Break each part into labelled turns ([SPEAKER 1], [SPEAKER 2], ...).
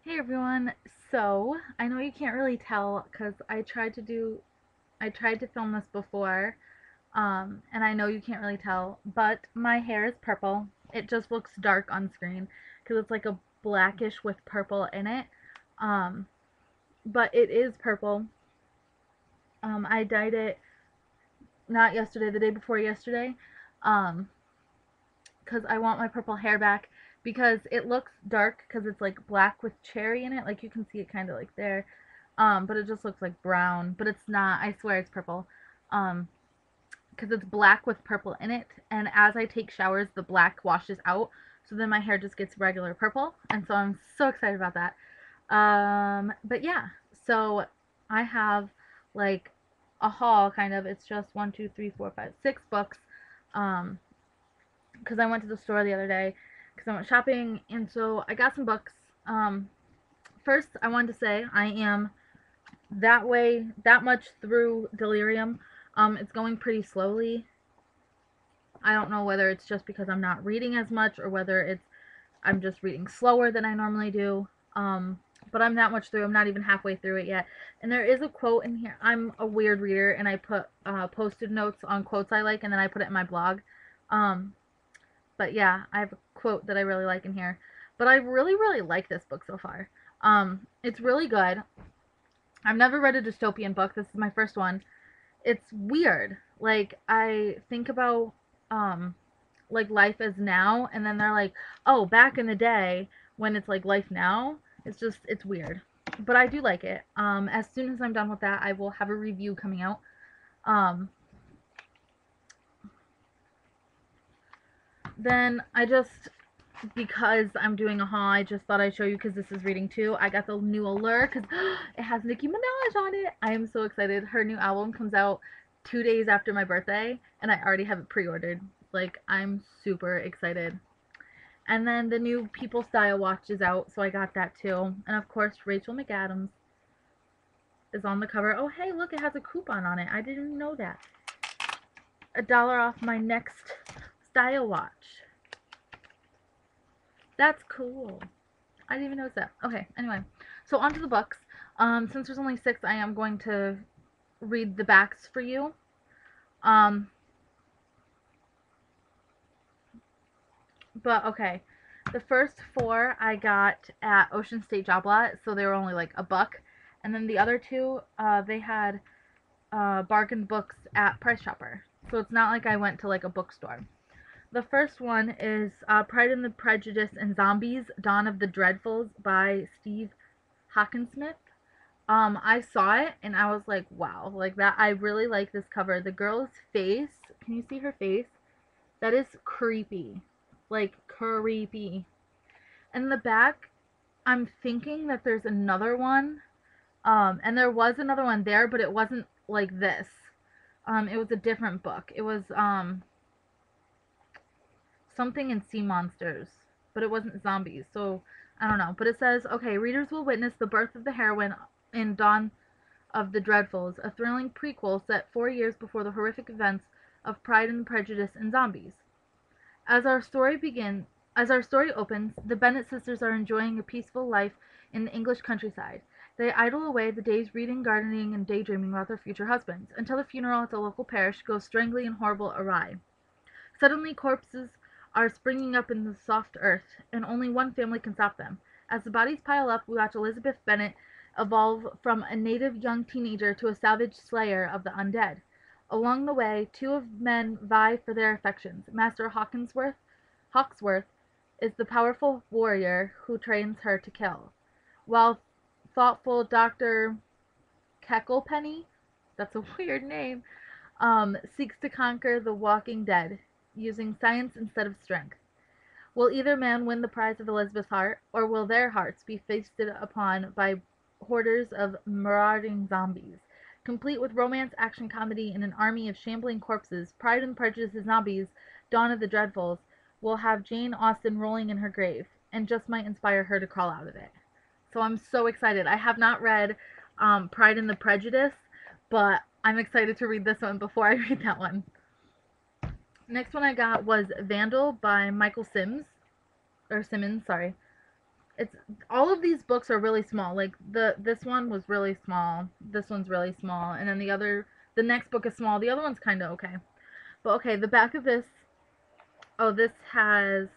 [SPEAKER 1] Hey everyone. So, I know you can't really tell because I tried to film this before, and I know you can't really tell, but my hair is purple. It just looks dark on screen because it's like a blackish with purple in it. Um, but it is purple. I dyed it not yesterday, the day before yesterday, um, because I want my purple hair back because it looks dark because it's like black with cherry in it. Like you can see it kind of like there. But it just looks like brown, but it's not. I swear it's purple. Um, because it's black with purple in it, and as I take showers, the black washes out, so then my hair just gets regular purple, and so I'm so excited about that. But yeah, so I have like a haul kind of. It's just one, two, three, four, five, six books. Um, because I went to the store the other day because I went shopping, and so I got some books. Um, First, I wanted to say I am that much through Delirium. It's going pretty slowly. I don't know whether it's just because I'm not reading as much or whether it's I'm just reading slower than I normally do. Um, but I'm that much through. I'm not even halfway through it yet. And there is a quote in here. I'm a weird reader, and I put posted notes on quotes I like, and then I put it in my blog. Um, but yeah, I have a quote that I really like in here. But I really, really like this book so far. It's really good. I've never read a dystopian book. This is my first one. It's weird. Like I think about um like life as now, and then they're like, "Oh, back in the day when it's like life now." It's weird. But I do like it. As soon as I'm done with that, I will have a review coming out. Um then I just because I'm doing a haul, I just thought I'd show you because this is reading too. I got the new Allure because it has Nicki Minaj on it. I am so excited. Her new album comes out 2 days after my birthday, and I already have it pre-ordered. Like I'm super excited. And then the new People Style watch is out, so I got that too. And of course, Rachel McAdams is on the cover. Oh, hey, look, it has a coupon on it. I didn't know that. $1 off my next style watch. That's cool. I didn't even notice that. Okay, anyway. So onto the books. Since there's only six, I am going to read the backs for you. Um, but okay. The first four I got at Ocean State Job Lot, so they were only like a buck. And then the other two, they had bargain books at Price Chopper. So it's not like I went to like a bookstore. The first one is Pride and the Prejudice and Zombies: Dawn of the Dreadfuls by Steve Hockensmith. I saw it and I was like, wow, like that. I really like this cover. The girl's face, can you see her face? That is creepy. Like, creepy. And the back, I'm thinking that there's another one. And there was another one there, but it wasn't like this. It was a different book. It was, something in Sea Monsters, but it wasn't zombies. So, I don't know. But it says, okay, readers will witness the birth of the heroine in Dawn of the Dreadfuls, a thrilling prequel set 4 years before the horrific events of Pride and Prejudice and Zombies. As our story begins, as our story opens, the Bennet sisters are enjoying a peaceful life in the English countryside. They idle away the days reading, gardening, and daydreaming about their future husbands, until the funeral at the local parish goes strangely and horrible awry. Suddenly corpses are springing up in the soft earth, and only one family can stop them. As the bodies pile up, we watch Elizabeth Bennet evolve from a native young teenager to a savage slayer of the undead. Along the way, two of men vie for their affections. Master Hawksworth is the powerful warrior who trains her to kill, while thoughtful Dr. Kecklepenny, that's a weird name, seeks to conquer the walking dead, using science instead of strength. Will either man win the prize of Elizabeth's heart, or will their hearts be feasted upon by hordes of marauding zombies? Complete with romance, action, comedy, and an army of shambling corpses, Pride and Prejudice and Zombies, Dawn of the Dreadfuls, will have Jane Austen rolling in her grave, and just might inspire her to crawl out of it. So I'm so excited. I have not read Pride and the Prejudice, but I'm excited to read this one before I read that one. Next one I got was Vandal by Michael Sims, or Simmons, sorry. It's all of these books are really small. Like this one was really small. This one's really small, and then the next book is small. The other one's kind of okay. But okay, the back of this. Oh, this has.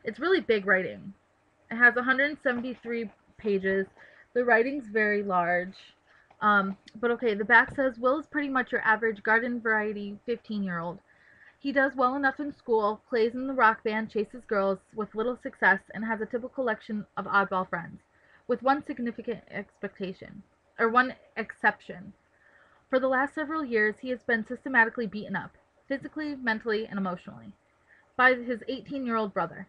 [SPEAKER 1] It's really big writing. It has 173 pages. The writing's very large. But okay, the back says Will is pretty much your average garden variety 15-year-old. He does well enough in school, plays in the rock band, chases girls with little success, and has a typical collection of oddball friends, with one significant expectation, or one exception. For the last several years, he has been systematically beaten up, physically, mentally, and emotionally, by his 18-year-old brother.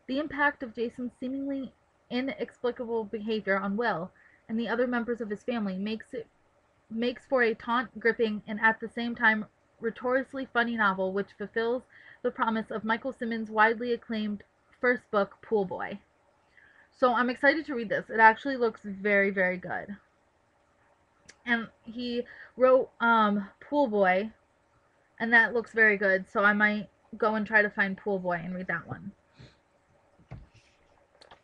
[SPEAKER 1] The impact of Jason's seemingly inexplicable behavior on Will and the other members of his family makes for a taut, gripping, and at the same time rhetorically funny novel which fulfills the promise of Michael Simmons' widely acclaimed first book, Pool Boy. So I'm excited to read this. It actually looks very, very good. And he wrote Pool Boy, and that looks very good. So I might go and try to find Pool Boy and read that one.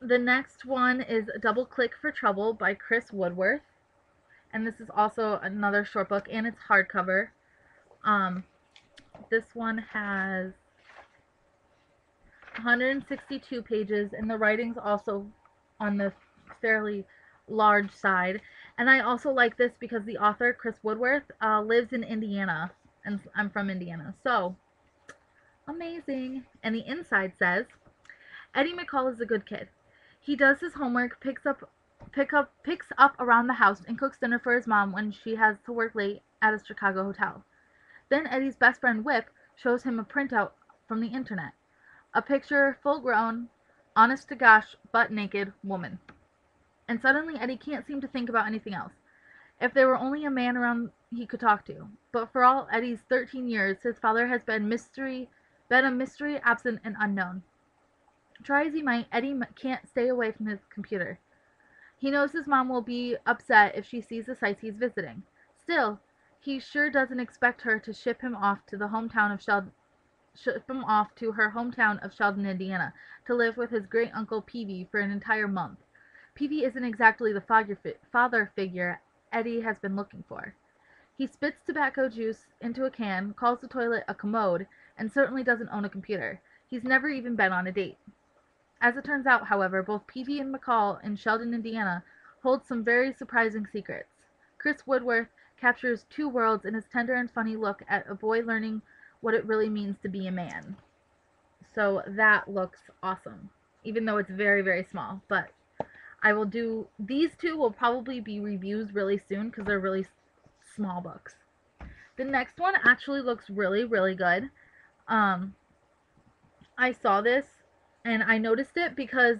[SPEAKER 1] The next one is Double Click for Trouble by Chris Woodworth. And this is also another short book, and it's hardcover. This one has 162 pages, and the writing's also on the fairly large side. And I also like this because the author, Chris Woodworth, lives in Indiana, and I'm from Indiana. So, amazing. And the inside says, Eddie McCall is a good kid. He does his homework, picks up around the house, and cooks dinner for his mom when she has to work late at a Chicago hotel. Then Eddie's best friend Whip shows him a printout from the internet. A picture, full-grown, honest-to-gosh, butt-naked woman. And suddenly Eddie can't seem to think about anything else. If there were only a man around he could talk to. But for all Eddie's 13 years, his father has been a mystery, absent, and unknown. Try as he might, Eddie can't stay away from his computer. He knows his mom will be upset if she sees the sites he's visiting. Still, he sure doesn't expect her to ship him off to her hometown of Sheldon, Indiana, to live with his great uncle Peavy for an entire month. Peavy isn't exactly the father figure Eddie has been looking for. He spits tobacco juice into a can, calls the toilet a commode, and certainly doesn't own a computer. He's never even been on a date. As it turns out, however, both Peavy and McCall in Sheldon, Indiana, hold some very surprising secrets. Chris Woodworth captures two worlds in his tender and funny look at a boy learning what it really means to be a man. So that looks awesome, even though it's very, very small. But I will do, these two will probably be reviews really soon because they're really small books. The next one actually looks really, really good. I saw this and I noticed it because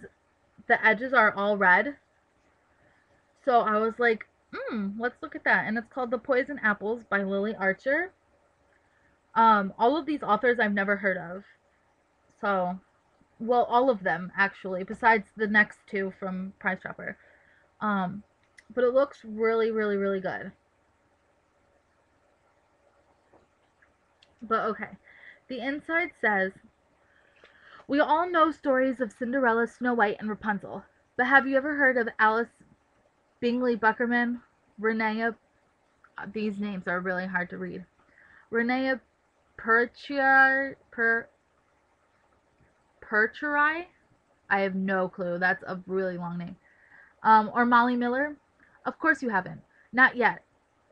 [SPEAKER 1] the edges are all red. So I was like, let's look at that. And it's called The Poison Apples by Lily Archer. All of these authors I've never heard of. So, well, all of them actually, besides the next two from Price Chopper. But it looks really, really, really good. But okay. The inside says, we all know stories of Cinderella, Snow White, and Rapunzel. But have you ever heard of Alice Bingley Buckerman, Renea, these names are really hard to read, Renea Percherai? I have no clue. That's a really long name. Or Molly Miller? Of course you haven't. Not yet.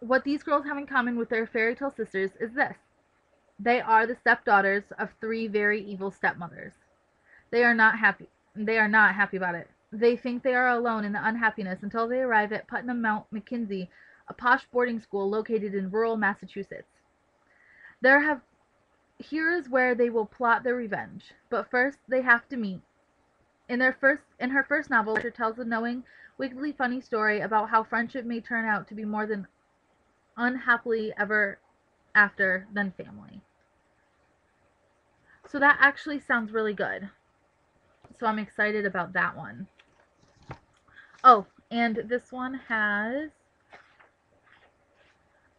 [SPEAKER 1] What these girls have in common with their fairy tale sisters is this. They are the stepdaughters of three very evil stepmothers. They are not happy. They are not happy about it. They think they are alone in the unhappiness until they arrive at Putnam Mount Mackenzie, a posh boarding school located in rural Massachusetts. Here is where they will plot their revenge. But first, they have to meet. In her first novel, Archer tells a knowing, wickedly funny story about how friendship may turn out to be more than unhappily ever after than family. So that actually sounds really good. So I'm excited about that one. Oh, and this one has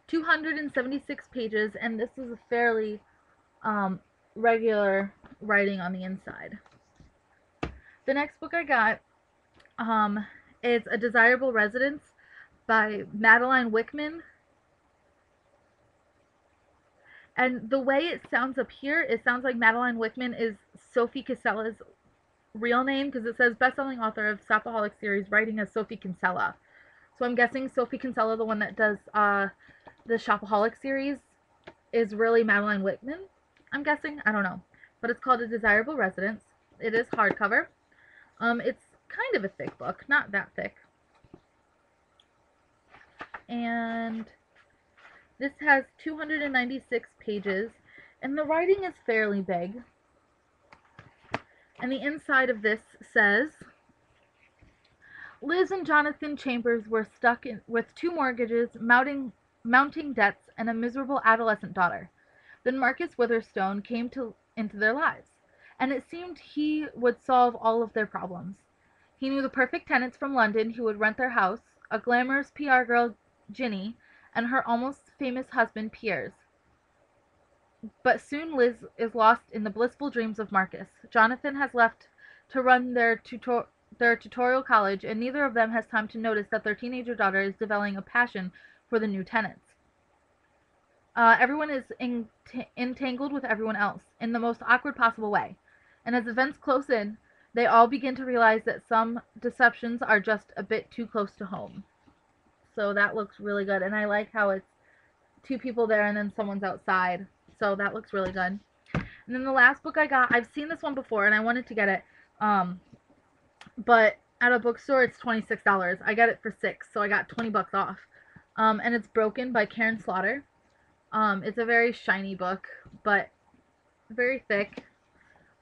[SPEAKER 1] 276 pages, and this is a fairly regular writing on the inside. The next book I got is A Desirable Residence by Madeline Wickman. And the way it sounds up here, it sounds like Madeline Wickman is Sophie Kinsella's real name, because it says best-selling author of Shopaholic series, writing as Sophie Kinsella. So I'm guessing Sophie Kinsella, the one that does the Shopaholic series, is really Madeline Wickman. I'm guessing. I don't know. But it's called A Desirable Residence. It is hardcover. It's kind of a thick book. Not that thick. And this has 296 pages. And the writing is fairly big. And the inside of this says, Liz and Jonathan Chambers were stuck with 2 mortgages, mounting debts, and a miserable adolescent daughter. Then Marcus Witherstone came into their lives, and it seemed he would solve all of their problems. He knew the perfect tenants from London who would rent their house, a glamorous PR girl, Ginny, and her almost famous husband, Piers. But soon Liz is lost in the blissful dreams of Marcus. Jonathan has left to run their tutorial college, and neither of them has time to notice that their teenager daughter is developing a passion for the new tenants. Everyone is entangled with everyone else in the most awkward possible way. And as events close in, they all begin to realize that some deceptions are just a bit too close to home. So that looks really good. And I like how it's 2 people there and then someone's outside. So that looks really good. And then the last book I got, I've seen this one before and I wanted to get it. But at a bookstore it's $26. I got it for $6, so I got 20 bucks off. And it's Broken by Karen Slaughter. It's a very shiny book, but very thick.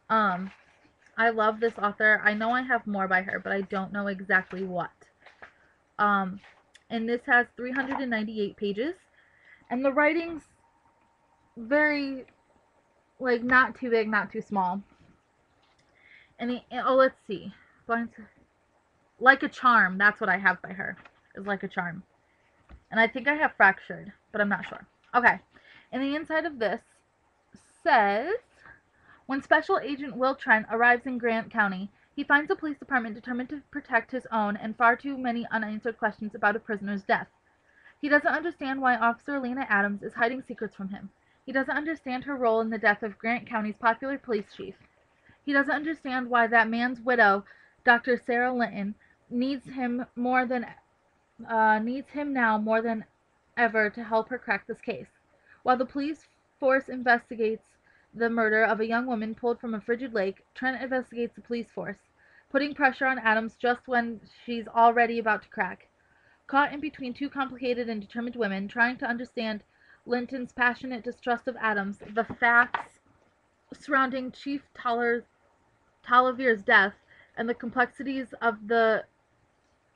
[SPEAKER 1] I love this author. I know I have more by her, but I don't know exactly what. And this has 398 pages, and the writing's very, like, not too big, not too small. And let's see. Like a Charm, that's what I have by her, is Like a Charm. And I think I have Fractured, but I'm not sure. Okay, and the inside of this says, when Special Agent Will Trent arrives in Grant County, he finds the police department determined to protect his own and far too many unanswered questions about a prisoner's death. He doesn't understand why Officer Lena Adams is hiding secrets from him. He doesn't understand her role in the death of Grant County's popular police chief. He doesn't understand why that man's widow, Dr. Sarah Linton, needs him now more than ever to help her crack this case. While the police force investigates the murder of a young woman pulled from a frigid lake, Trent investigates the police force, putting pressure on Adams just when she's already about to crack. Caught in between 2 complicated and determined women, trying to understand Linton's passionate distrust of Adams, the facts surrounding Chief Tolliver's death, and the complexities of the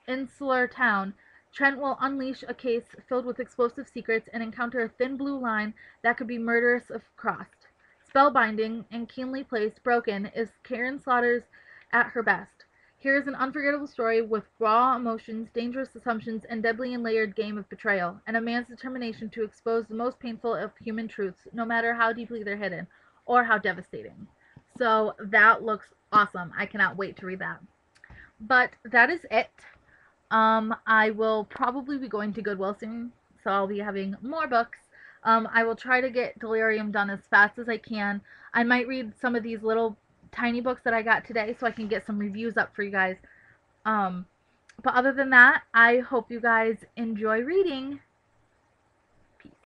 [SPEAKER 1] insular town, Trent will unleash a case filled with explosive secrets and encounter a thin blue line that could be murderous if crossed. Spellbinding and keenly placed, Broken is Karen Slaughter's at her best. Here is an unforgettable story with raw emotions, dangerous assumptions, and deadly and layered game of betrayal, and a man's determination to expose the most painful of human truths, no matter how deeply they're hidden, or how devastating. So that looks awesome. I cannot wait to read that. But that is it. I will probably be going to Goodwill soon, so I'll be having more books. I will try to get Delirium done as fast as I can. I might read some of these little tiny books that I got today so I can get some reviews up for you guys. But other than that, I hope you guys enjoy reading.